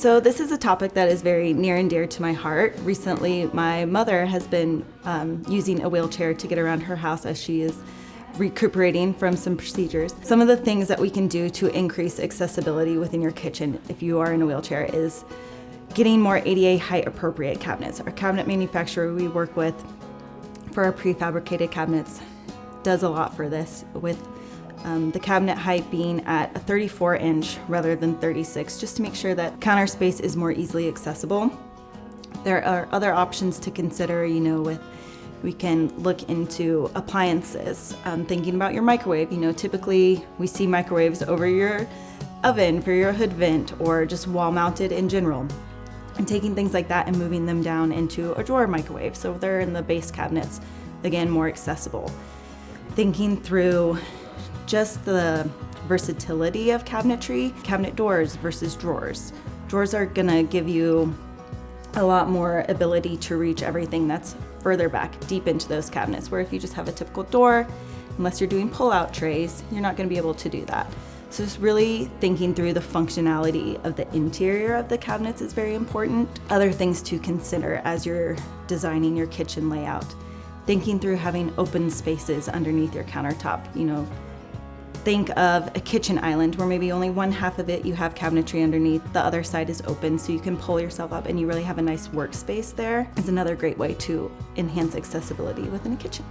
So this is a topic that is very near and dear to my heart. Recently, my mother has been using a wheelchair to get around her house as she is recuperating from some procedures. Some of the things that we can do to increase accessibility within your kitchen if you are in a wheelchair is getting more ADA height appropriate cabinets. Our cabinet manufacturer we work with for our prefabricated cabinets does a lot for this, with the cabinet height being at a 34-inch rather than 36, just to make sure that counter space is more easily accessible. There are other options to consider, we can look into appliances, thinking about your microwave. Typically we see microwaves over your oven for your hood vent or just wall mounted in general. And taking things like that and moving them down into a drawer microwave so they're in the base cabinets, again, more accessible. Thinking through just the versatility of cabinetry, cabinet doors versus drawers. Drawers are gonna give you a lot more ability to reach everything that's further back deep into those cabinets, where if you just have a typical door, unless you're doing pull-out trays, you're not gonna be able to do that. So just really thinking through the functionality of the interior of the cabinets is very important. Other things to consider as you're designing your kitchen layout. Thinking through having open spaces underneath your countertop. Think of a kitchen island where maybe only one half of it you have cabinetry underneath, the other side is open, so you can pull yourself up and you really have a nice workspace there. It's another great way to enhance accessibility within a kitchen.